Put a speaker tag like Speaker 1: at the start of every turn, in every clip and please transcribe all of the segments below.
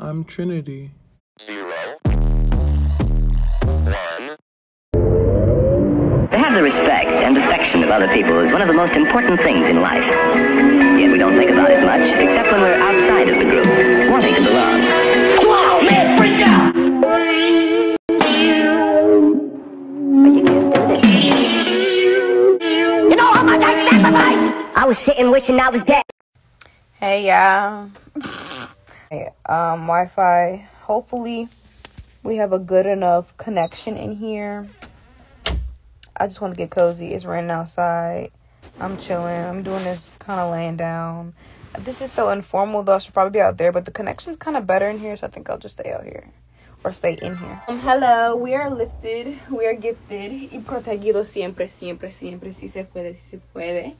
Speaker 1: I'm Trinity.
Speaker 2: 0, 1.
Speaker 3: To have the respect and affection of other people is one of the most important things in life. Yet we don't think about it much, except when we're outside of the group, wanting to belong. Wow, man, freak out! But you can't do this. You know how much I sacrificed? I was sitting wishing I was dead.
Speaker 4: Hey, y'all. Hey, Wi-Fi. Hopefully, we have a good enough connection in here. I just want to get cozy. It's raining outside. I'm chilling. I'm doing this kind of laying down. This is so informal, though. I should probably be out there, but the connection's kind of better in here, so I think I'll just stay out here. Or stay in here. Hello. We are lifted. We are gifted. Y protegidos siempre, siempre, siempre. Si se puede, si se puede.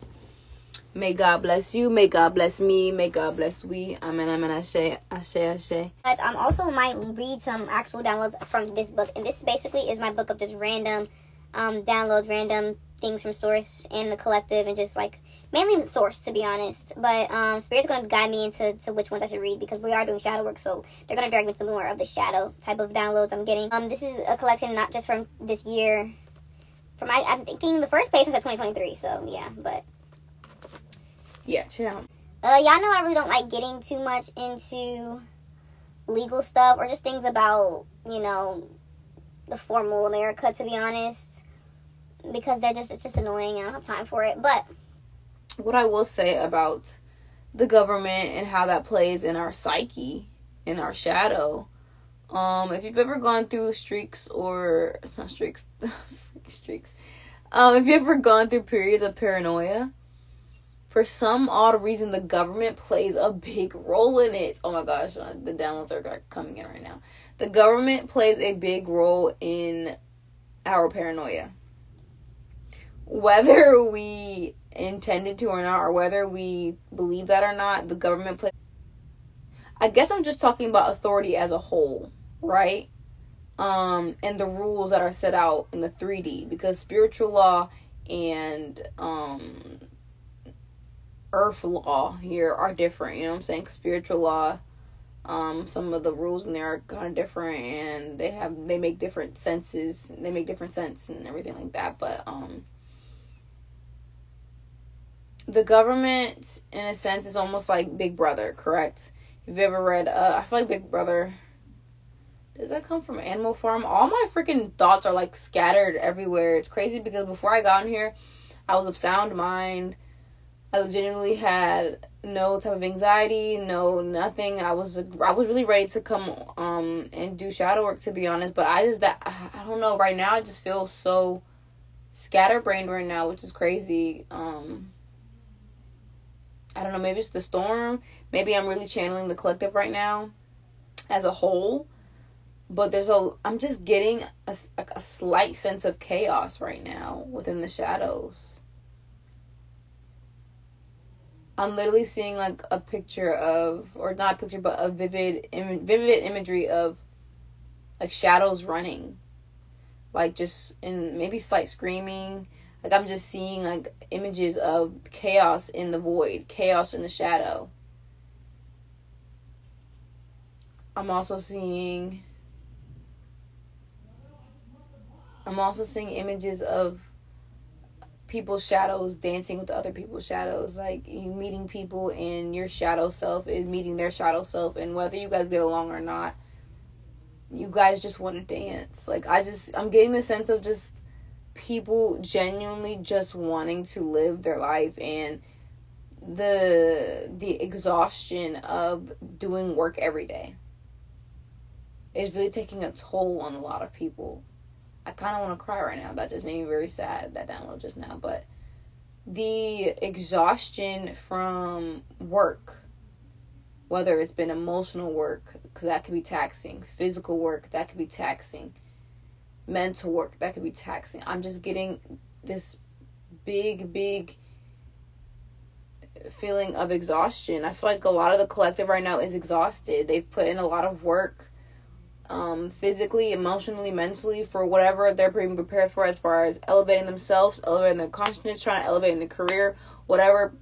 Speaker 4: May God bless you. May God bless me. May God bless we. Amen, amen, ashe, ashe, ashe.
Speaker 5: But also might read some actual downloads from this book. And this basically is my book of just random downloads, random things from Source and the collective, and just like mainly Source, to be honest. But Spirit's going to guide me into which ones I should read, because we are doing shadow work, so they're going to direct me to more of the shadow type of downloads I'm getting. This is a collection not just from this year. I'm thinking the first page was at 2023, so yeah, but
Speaker 4: yeah, chill.
Speaker 5: Y'all know I really don't like getting too much into legal stuff or just things about, you know, the formal America, to be honest, because it's just annoying and I don't have time for it. But
Speaker 4: what I will say about the government and how that plays in our psyche, in our shadow, if you've ever gone through streaks, or it's not streaks, streaks, if you've ever gone through periods of paranoia, for some odd reason, the government plays a big role in it. Oh my gosh, the downloads are coming in right now. The government plays a big role in our paranoia. Whether we intended to or not, or whether we believe that or not, the government plays. I guess I'm just talking about authority as a whole, right? And the rules that are set out in the 3D, because spiritual law and earth law here are different, you know what I'm saying? Spiritual law, some of the rules in there are kind of different, and they make different senses, they make different sense and everything like that. But the government, in a sense, is almost like Big Brother, correct? If you've ever read, I feel like Big Brother, does that come from Animal Farm? All my freaking thoughts are like scattered everywhere. It's crazy, because before I got in here, I was of sound mind. I legitimately had no type of anxiety, no nothing. I was really ready to come and do shadow work, to be honest. But I don't know. Right now, I just feel so scatterbrained right now, which is crazy. I don't know. Maybe it's the storm. Maybe I'm really channeling the collective right now, as a whole. But I'm just getting a slight sense of chaos right now within the shadows. I'm literally seeing like a picture of, or not a picture, but a vivid imagery of like shadows running, like just in maybe slight screaming. Like I'm just seeing like images of chaos in the void, chaos in the shadow. I'm also seeing images of people's shadows dancing with other people's shadows, like you meeting people and your shadow self is meeting their shadow self, and whether you guys get along or not, you guys just want to dance. Like I'm getting the sense of just people genuinely just wanting to live their life, and the exhaustion of doing work every day is really taking a toll on a lot of people. I kind of want to cry right now. That just made me very sad, that download just now. But the exhaustion from work, whether it's been emotional work, because that could be taxing, physical work, that could be taxing, mental work, that could be taxing. I'm just getting this big feeling of exhaustion. I feel like a lot of the collective right now is exhausted. They've put in a lot of work, physically, emotionally, mentally, for whatever they're being prepared for, as far as elevating themselves, elevating their consciousness, trying to elevate in their career, whatever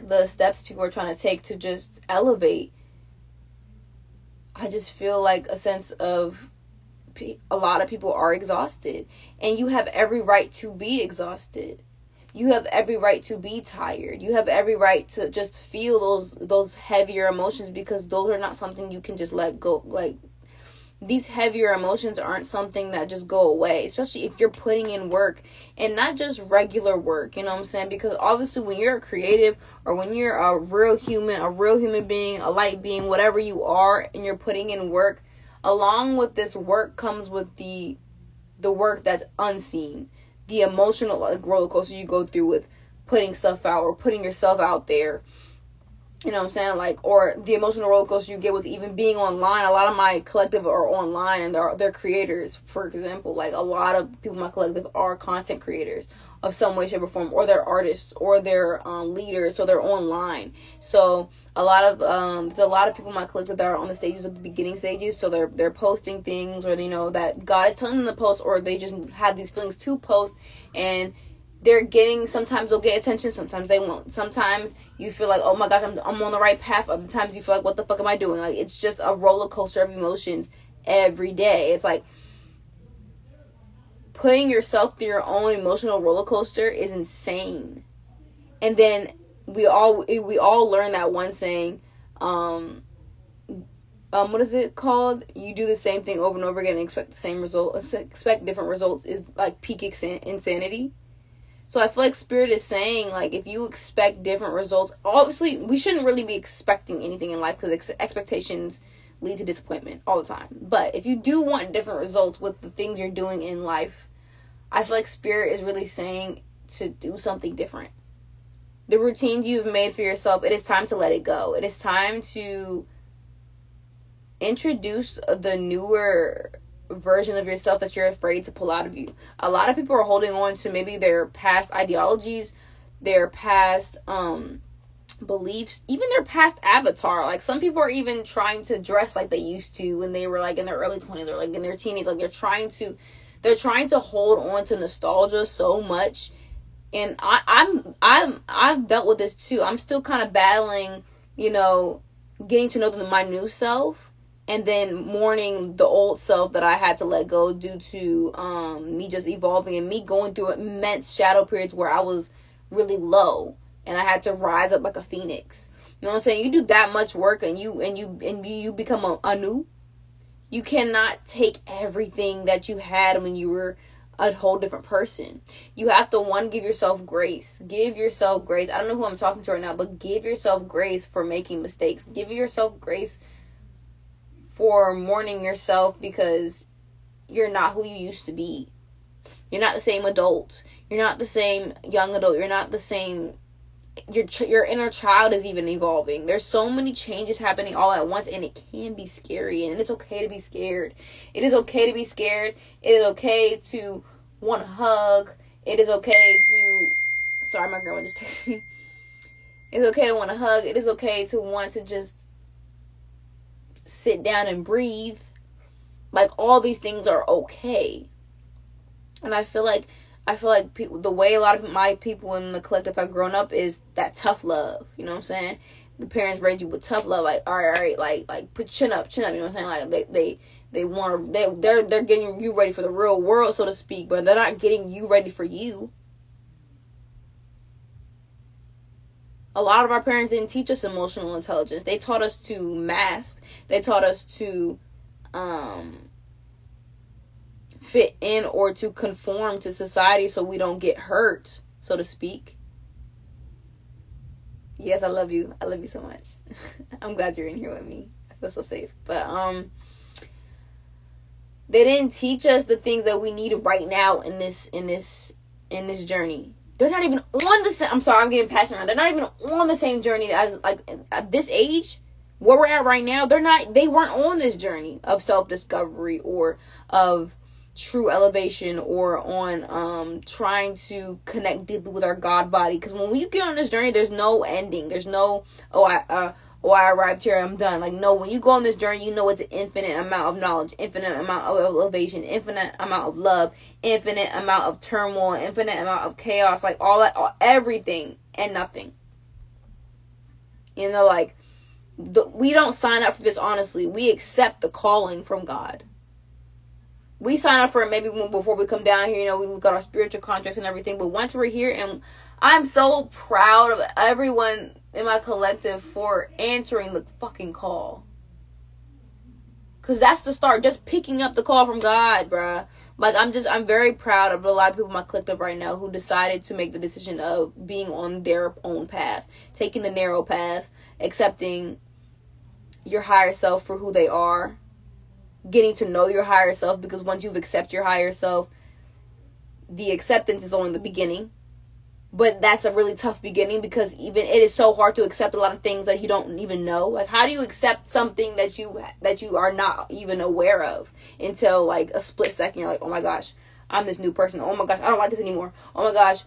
Speaker 4: the steps people are trying to take to just elevate. I just feel like a sense of a lot of people are exhausted, and you have every right to be exhausted. You have every right to be tired. You have every right to just feel those heavier emotions, because those are not something you can just let go. Like, these heavier emotions aren't something that just go away, especially if you're putting in work, and not just regular work, you know what I'm saying? Because obviously when you're a creative, or when you're a real human being, a light being, whatever you are, and you're putting in work, along with this work comes with the work that's unseen, the emotional roller coaster you go through with putting stuff out, or putting yourself out there. You know what I'm saying? Like, or the emotional roller coaster you get with even being online. A lot of my collective are online, and they're creators, for example. Like, a lot of people in my collective are content creators of some way, shape, or form, or they're artists, or they're leaders, so they're online. So a lot of there's a lot of people in my collective that are on the stages of the beginning stages, so they're posting things, or that God is telling them to post, or they just have these feelings to post, and they're getting, sometimes they'll get attention, sometimes they won't. Sometimes you feel like, oh my gosh, I'm on the right path. Other times you feel like, what the fuck am I doing? Like, it's just a roller coaster of emotions every day. It's like, putting yourself through your own emotional roller coaster is insane. And then we all learn that one saying, what is it called? You do the same thing over and over again and expect the same result, expect different results, is like peak insanity. So I feel like Spirit is saying, like, if you expect different results, obviously we shouldn't really be expecting anything in life, because expectations lead to disappointment all the time. But if you do want different results with the things you're doing in life, I feel like Spirit is really saying to do something different. The routines you've made for yourself, it is time to let it go. It is time to introduce the newer version of yourself that you're afraid to pull out of you. A lot of people are holding on to maybe their past ideologies, their past beliefs, even their past avatar. Like, some people are even trying to dress like they used to when they were like in their early 20s, or like in their teens. Like, they're trying to hold on to nostalgia so much. And I've dealt with this too. I'm still kind of battling, getting to know my new self, and then mourning the old self that I had to let go due to me just evolving, and me going through immense shadow periods where I was really low, and I had to rise up like a phoenix. You know what I'm saying? You do that much work, and you become a new. You cannot take everything that you had when you were a whole different person. You have to, give yourself grace. Give yourself grace. I don't know who I'm talking to right now, but give yourself grace for making mistakes. Give yourself grace for mourning yourself, because you're not who you used to be. You're not the same adult. You're not the same young adult. You're not the same. Your inner child is even evolving. There's so many changes happening all at once, and it can be scary, and it's okay to be scared. It is okay to be scared. It is okay to want to hug. It is okay to... Sorry, my grandma just texted me. It's okay to want to hug. It is okay to want to just sit down and breathe. Like, all these things are okay. And I feel like the way a lot of my people in the collective have grown up is that tough love. You know what I'm saying? The parents raised you with tough love. Like, all right, like put chin up. You know what I'm saying? Like, they're getting you ready for the real world, so to speak, but they're not getting you ready for you. A lot of our parents didn't teach us emotional intelligence. They taught us to mask. They taught us to fit in, or to conform to society so we don't get hurt, so to speak. Yes, I love you. I love you so much. I'm glad you're in here with me. I feel so safe. But they didn't teach us the things that we need right now in this journey. They're not even on the same... I'm sorry, I'm getting passionate. They're not even on the same journey as, like, at this age, where we're at right now. They weren't on this journey of self-discovery, or of true elevation, or on trying to connect deeply with our God body. Because when you get on this journey, there's no ending. There's no, I arrived here, I'm done. Like, no, when you go on this journey, you know it's an infinite amount of knowledge, infinite amount of elevation, infinite amount of love, infinite amount of turmoil, infinite amount of chaos, like all that, everything and nothing. Like, we don't sign up for this honestly. We accept the calling from God. We sign up for it maybe before we come down here, we look at our spiritual contracts and everything. But once we're here, and I'm so proud of everyone in my collective for answering the fucking call. Because that's the start. Just picking up the call from God, bruh. Like, I'm very proud of a lot of people in my collective right now who decided to make the decision of being on their own path. Taking the narrow path. Accepting your higher self for who they are. Getting to know your higher self, because once you've accepted your higher self, the acceptance is only the beginning. But that's a really tough beginning, because even it is so hard to accept a lot of things that you don't even know. Like, how do you accept something that you are not even aware of until like a split second? You're like, oh my gosh, I'm this new person. Oh my gosh, I don't like this anymore. Oh my gosh,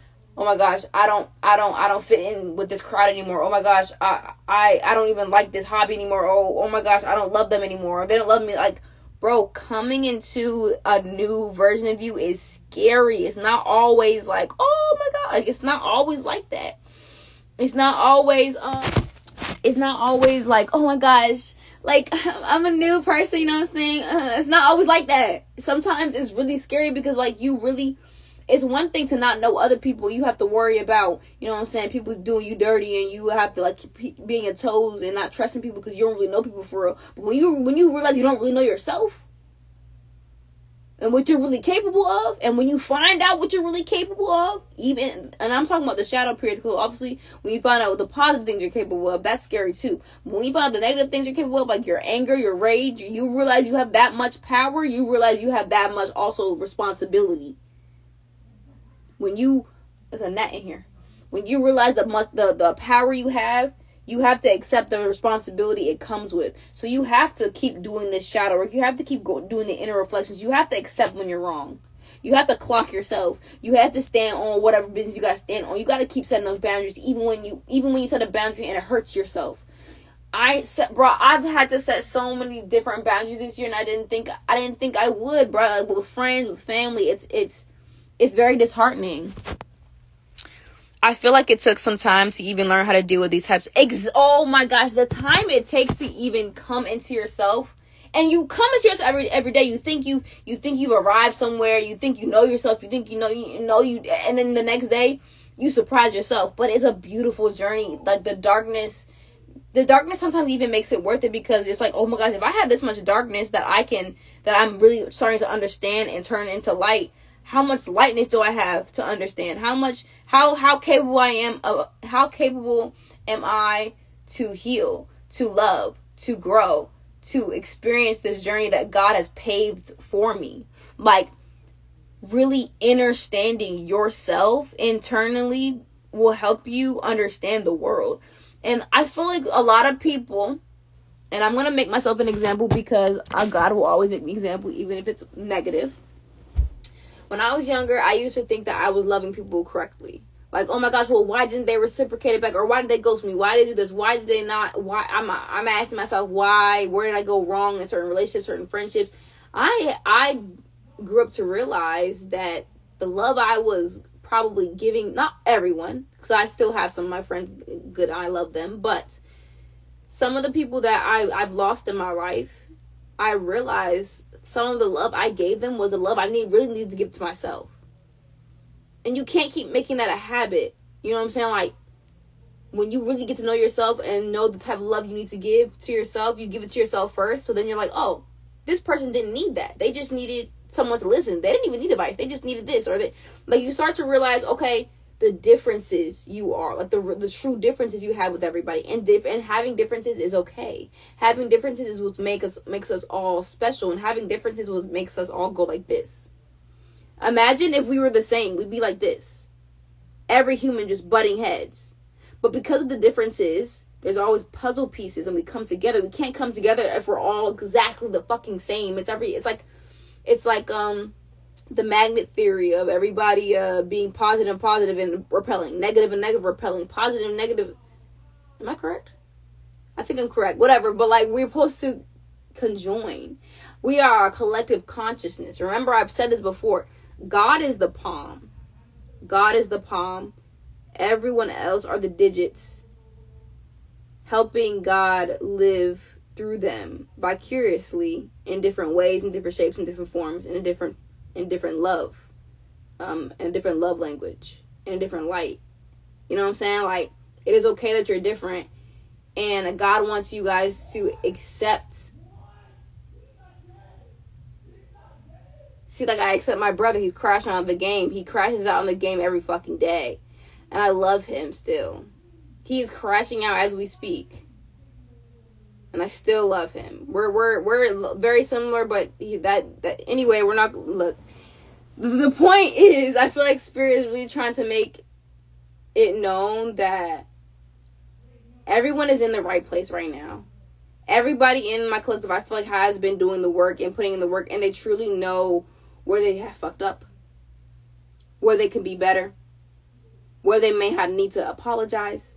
Speaker 4: I don't fit in with this crowd anymore. Oh my gosh, I don't even like this hobby anymore. Oh my gosh, I don't love them anymore. They don't love me. Like, bro, coming into a new version of you is scary. It's not always like, oh my God. Like, it's not always like that. It's not always like, oh my gosh, like, I'm a new person, you know what I'm saying? It's not always like that. Sometimes it's really scary, because like, it's one thing to not know other people. You have to worry about, you know what I'm saying, people doing you dirty, and you have to like be on your toes and not trusting people because you don't really know people for real. But when you realize you don't really know yourself and what you're really capable of, and when you find out what you're really capable of, and I'm talking about the shadow periods, because obviously when you find out the positive things you're capable of, that's scary too. But when you find out the negative things you're capable of, like your anger, your rage, you realize you have that much power, you realize you have that much also responsibility. There's a net in here. When you realize the power you have to accept the responsibility it comes with. So you have to keep doing this shadow work. You have to keep doing the inner reflections. You have to accept when you're wrong. You have to clock yourself. You have to stand on whatever business you got to stand on. You got to keep setting those boundaries, even when you set a boundary and it hurts yourself. I've had to set so many different boundaries this year, and I didn't think I would, bro. Like, with friends, with family, it's very disheartening. I feel like it took some time to even learn how to deal with these types. Oh my gosh, the time it takes to even come into yourself. And you come into yourself every day. You think you've arrived somewhere. You think you know yourself. You think you know, and then the next day you surprise yourself. But it's a beautiful journey. Like, the darkness sometimes even makes it worth it, because it's like, oh my gosh, if I have this much darkness that I'm really starting to understand and turn into light, how much lightness do I have to understand? How capable am I to heal, to love, to grow, to experience this journey that God has paved for me? Like, really understanding yourself internally will help you understand the world. And I feel like a lot of people, and I'm going to make myself an example, because God will always make me an example, even if it's negative. When I was younger, I used to think that I was loving people correctly. Like, oh my gosh, well, why didn't they reciprocate it back? Or why did they ghost me? Why did they do this? Why did they not? Why? I'm asking myself, why? Where did I go wrong in certain relationships, certain friendships? I grew up to realize that the love I was probably giving, not everyone, because I still have some of my friends good, I love them, but some of the people that I've lost in my life, I realized some of the love I gave them was the love I really needed to give to myself. And you can't keep making that a habit. You know what I'm saying? Like, when you really get to know yourself and know the type of love you need to give to yourself, you give it to yourself first. So then you're like, oh, this person didn't need that. They just needed someone to listen. They didn't even need advice. They just needed this. Like, you start to realize, okay, the differences you are, like the true differences you have with everybody, and having differences is okay. Having differences is what makes us all special, and having differences is what makes us all go like this. Imagine if we were the same, we'd be like this. Every human just butting heads. But because of the differences, there's always puzzle pieces, and we come together. We can't come together if we're all exactly the fucking same. It's like the magnet theory of everybody being positive and repelling, negative and negative repelling, positive and negative. Am I correct? I think I'm correct. Whatever. But like, we're supposed to conjoin. We are a collective consciousness. Remember, I've said this before. God is the palm. God is the palm. Everyone else are the digits. helping God live through them vicariously in different ways, in different shapes, in different forms, in different love, in a different love language, in a different light. You know what I'm saying? Like, it is okay that you're different, and God wants you guys to accept. See, like, I accept my brother. He's crashing out of the game. He crashes out on the game every fucking day, and I love him still. He is crashing out as we speak, and I still love him. We're very similar, but anyway, we're not. Look, the point is, I feel like Spirit is really trying to make it known that everyone is in the right place right now. Everybody in my collective, I feel like, has been doing the work and putting in the work, and they truly know where they have fucked up, where they can be better, where they may have need to apologize,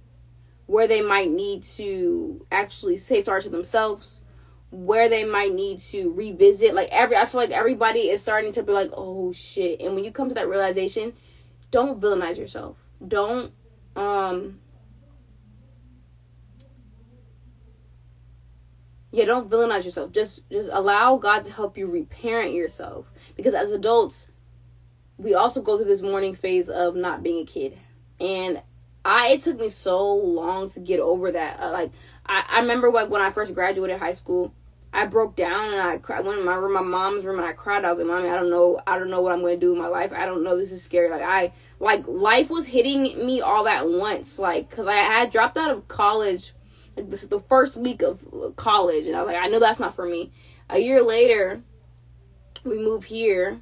Speaker 4: where they might need to actually say sorry to themselves, where they might need to revisit. Like, I feel like everybody is starting to be like, oh shit. And when you come to that realization, don't villainize yourself. Don't don't villainize yourself. Just allow God to help you reparent yourself. Because as adults, we also go through this mourning phase of not being a kid. And it took me so long to get over that. I remember, like, when I first graduated high school, I broke down and I cried. I went in my mom's room, and I cried. I was like, Mommy, I don't know what I'm going to do with my life. I don't know. This is scary. Life was hitting me all at once. Like, because I had dropped out of college, like, the first week of college, and I was like, I know that's not for me. A year later, we moved here.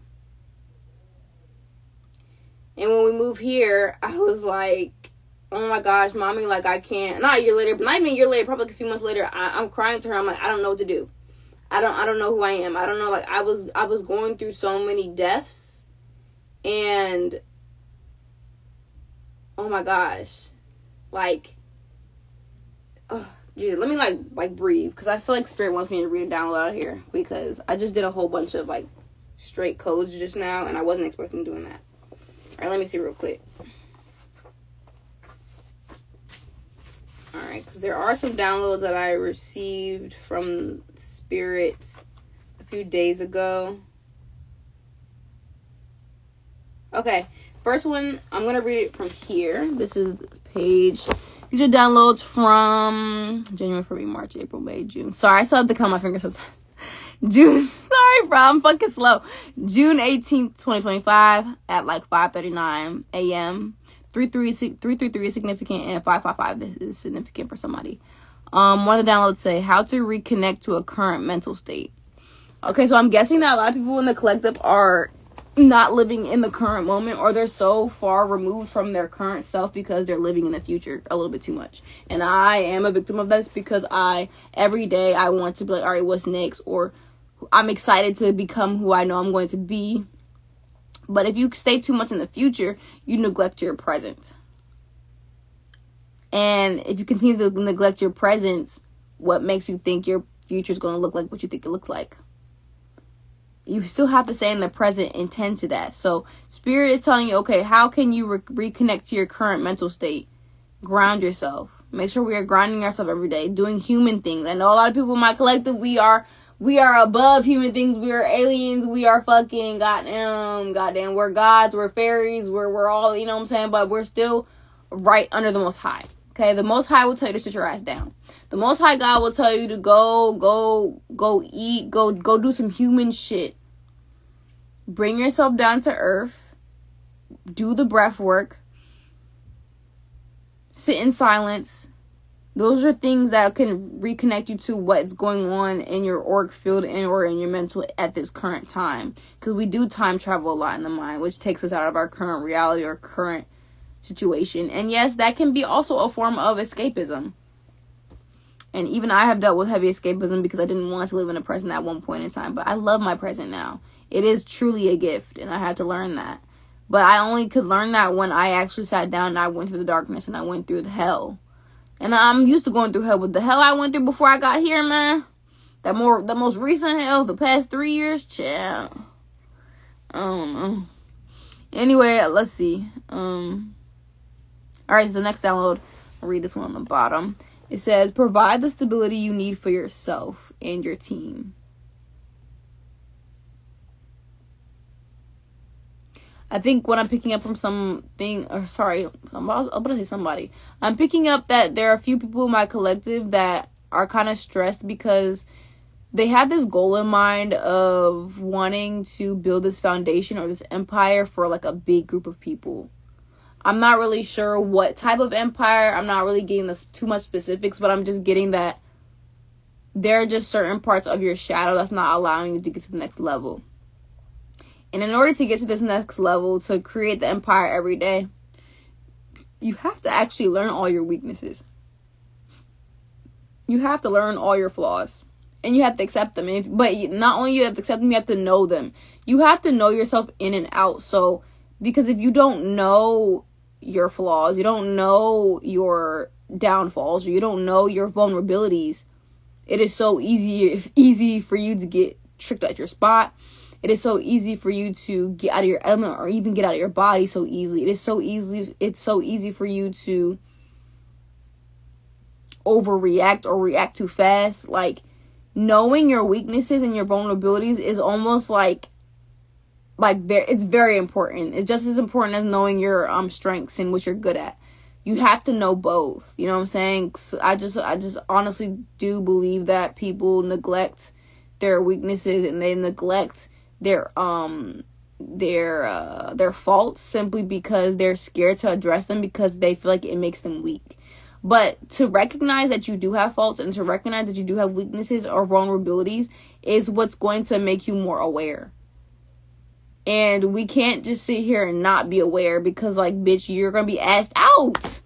Speaker 4: And when we moved here, I was like, oh my gosh, Mommy, like, I can't. Not a year later, but not even a year later, probably like a few months later, I'm crying to her. I'm like, I don't know what to do. I don't know who I am. I don't know. Like, I was going through so many deaths, and oh my gosh, like, geez, let me like breathe, because I feel like Spirit wants me to read it down out of here, because I just did a whole bunch of like straight codes just now, and I wasn't expecting doing that. All right, let me see real quick. All right, because there are some downloads that I received from Spirit a few days ago. Okay, first one, I'm going to read it from here. This is page. These are downloads from January, February, March, April, May, June. Sorry, I still have to count my fingers sometimes. June, sorry, bro, I'm fucking slow. June 18th, 2025 at like 5:39 a.m. 333 is significant, and 555 is significant for somebody. One of the downloads say, how to reconnect to a current mental state. Okay, so I'm guessing that a lot of people in the collective are not living in the current moment, or they're so far removed from their current self because they're living in the future a little bit too much. And I am a victim of this, because every day I want to be like, all right, what's next? Or I'm excited to become who I know I'm going to be. But if you stay too much in the future, you neglect your present. And if you continue to neglect your present, what makes you think your future is going to look like what you think it looks like? You still have to stay in the present and tend to that. So Spirit is telling you, okay, how can you reconnect to your current mental state? Ground yourself. Make sure we are grounding ourselves every day, doing human things. I know a lot of people in my collective, we are above human things. We are aliens. We are fucking goddamn, we're gods, we're fairies, we're all, you know what I'm saying? But we're still right under the Most High. Okay, the Most High will tell you to sit your ass down. The Most High God will tell you to go eat, go do some human shit. Bring yourself down to earth. Do the breath work. Sit in silence. Those are things that can reconnect you to what's going on in your auric field or in your mental at this current time. Because we do time travel a lot in the mind, which takes us out of our current reality or current situation. And yes, that can be also a form of escapism. And even I have dealt with heavy escapism because I didn't want to live in the present at one point in time. But I love my present now. It is truly a gift, and I had to learn that. But I only could learn that when I actually sat down and I went through the darkness and I went through the hell. And I'm used to going through hell, but the hell I went through before I got here, man, the most recent hell, the past 3 years, child, I don't know. Anyway, let's see. All right, so next download, I'll read this one on the bottom. It says, provide the stability you need for yourself and your team. I think what I'm picking up from something, or sorry, I'm going to say somebody. I'm picking up that there are a few people in my collective that are kind of stressed because they have this goal in mind of wanting to build this foundation or this empire for like a big group of people. I'm not really sure what type of empire. I'm not really getting this too much specifics, but I'm just getting that there are just certain parts of your shadow that's not allowing you to get to the next level. And in order to get to this next level, to create the empire every day, you have to actually learn all your weaknesses. You have to learn all your flaws. And you have to accept them. But not only you have to accept them, you have to know them. You have to know yourself in and out. So, because if you don't know your flaws, you don't know your downfalls, or you don't know your vulnerabilities, it is so easy for you to get tricked at your spot. It is so easy for you to get out of your element or even get out of your body so easily. It's so easy for you to overreact or react too fast. Like, knowing your weaknesses and your vulnerabilities is almost like it's very important. It's just as important as knowing your strengths and what you're good at. You have to know both. You know what I'm saying? So I just honestly do believe that people neglect their weaknesses and they neglect their faults simply because they're scared to address them because they feel like it makes them weak. But to recognize that you do have faults and to recognize that you do have weaknesses or vulnerabilities is what's going to make you more aware. And we can't just sit here and not be aware because, like, bitch, you're going to be asked out.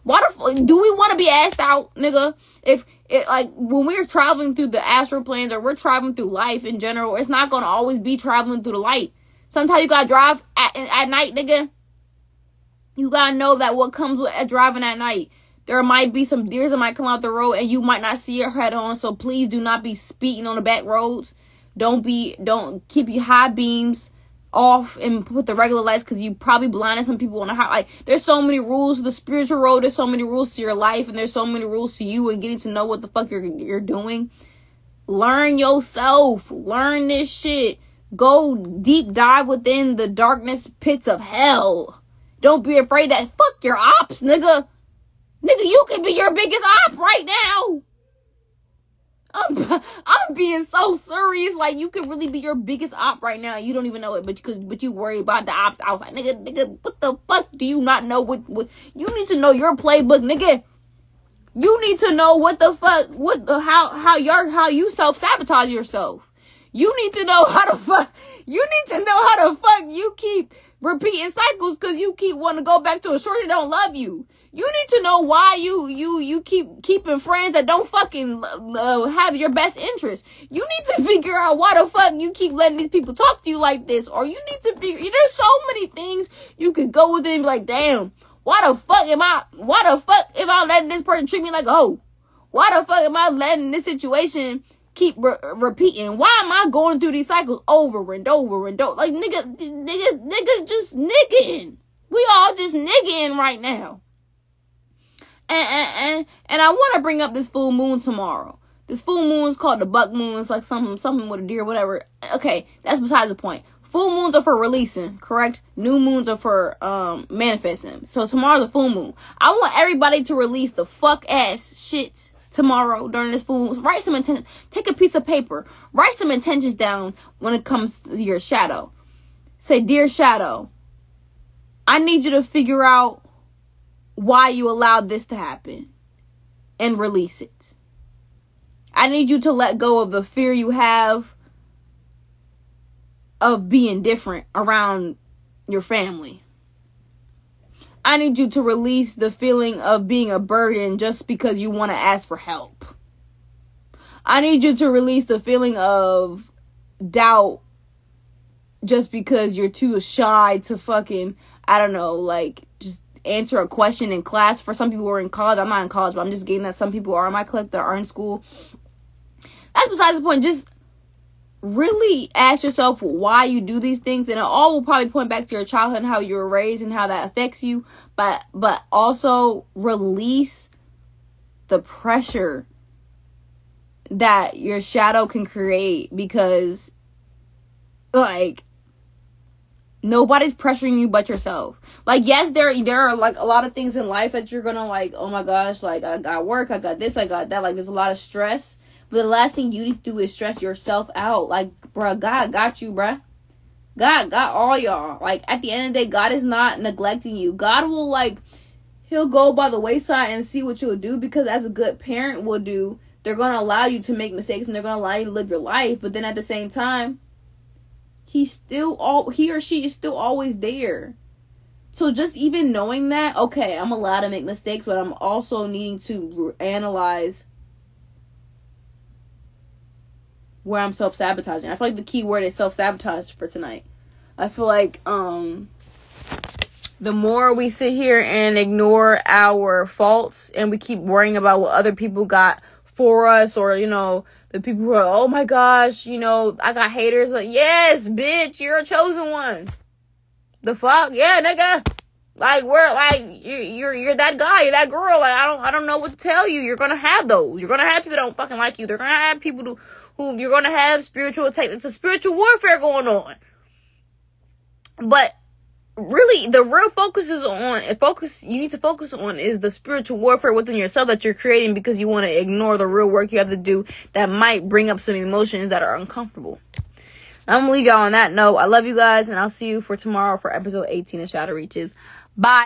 Speaker 4: Do we want to be asked out, nigga? If it, like, when we're traveling through the astral planes or we're traveling through life in general, it's not going to always be traveling through the light. Sometimes you got to drive at night, nigga. You got to know that what comes with driving at night. There might be some deers that might come out the road and you might not see it head on. So please do not be speeding on the back roads. Don't keep your high beams off and put the regular lights because you probably blinded some people on the high. Like, there's so many rules to the spiritual road. There's so many rules to your life, and there's so many rules to you and getting to know what the fuck you're doing. Learn yourself. Learn this shit. Go deep dive within the darkness pits of hell. Don't be afraid that fuck your ops, nigga. Nigga, you can be your biggest op right now. I'm being so serious. Like, you can really be your biggest op right now. You don't even know it, but you worry about the ops outside. Nigga, what the fuck do you not know? What you need to know your playbook, nigga. You need to know what the fuck, how you self-sabotage yourself. You need to know how the fuck you keep repeating cycles because you keep wanting to go back to a shorty that don't love you. You need to know why you keep keeping friends that don't fucking have your best interest. You need to figure out why the fuck you keep letting these people talk to you like this. Or you need to figure, there's so many things you could go with and be like, damn, why the fuck am I letting this person treat me like a hoe? Why the fuck am I letting this situation keep repeating? Why am I going through these cycles over and over and over? Like, nigga just nigging. We all just nigging right now. And I want to bring up this full moon tomorrow. This full moon is called the buck moon. It's like something with a deer, whatever. Okay, that's besides the point. Full moons are for releasing, correct? New moons are for manifesting. So tomorrow's a full moon. I want everybody to release the fuck ass shit tomorrow during this full moon. Write some intentions. Take a piece of paper. Write some intentions down when it comes to your shadow. Say, dear shadow, I need you to figure out why you allowed this to happen and release it. I need you to let go of the fear you have of being different around your family. I need you to release the feeling of being a burden just because you want to ask for help. I need you to release the feeling of doubt just because you're too shy to fucking, I don't know, like, just answer a question in class. For some people who are in college, I'm not in college, but I'm just getting that some people are in my clique that are in school. That's besides the point. Just really ask yourself why you do these things, and it all will probably point back to your childhood and how you were raised and how that affects you. But also release the pressure that your shadow can create, because like nobody's pressuring you but yourself. Like, yes, there are like a lot of things in life that you're gonna like, oh my gosh, like I got work, I got this, I got that, like there's a lot of stress. But the last thing you need to do is stress yourself out. Like, bruh, God got you, bruh. God got all y'all. Like, at the end of the day, God is not neglecting you. God will, like, he'll go by the wayside and see what you'll do, because as a good parent will do, they're going to allow you to make mistakes and they're going to allow you to live your life. But then at the same time, he or she is still always there. So just even knowing that, okay, I'm allowed to make mistakes, but I'm also needing to analyze where I'm self-sabotaging. I feel like the key word is self-sabotage for tonight. I feel like the more we sit here and ignore our faults and we keep worrying about what other people got for us, or, you know, the people who are, oh my gosh, you know, I got haters. Like, yes, bitch, you're a chosen one. The fuck? Yeah, nigga. Like, you're that guy, you're that girl. Like, I don't know what to tell you. You're gonna have those. You're gonna have people that don't fucking like you. They're gonna have people who you're gonna have spiritual attack. It's a spiritual warfare going on. But really, the real you need to focus on is the spiritual warfare within yourself that you're creating, because you want to ignore the real work you have to do that might bring up some emotions that are uncomfortable. I'm gonna leave y'all on that note. I love you guys, and I'll see you for tomorrow for episode 18 of Shadow Reaches. Bye.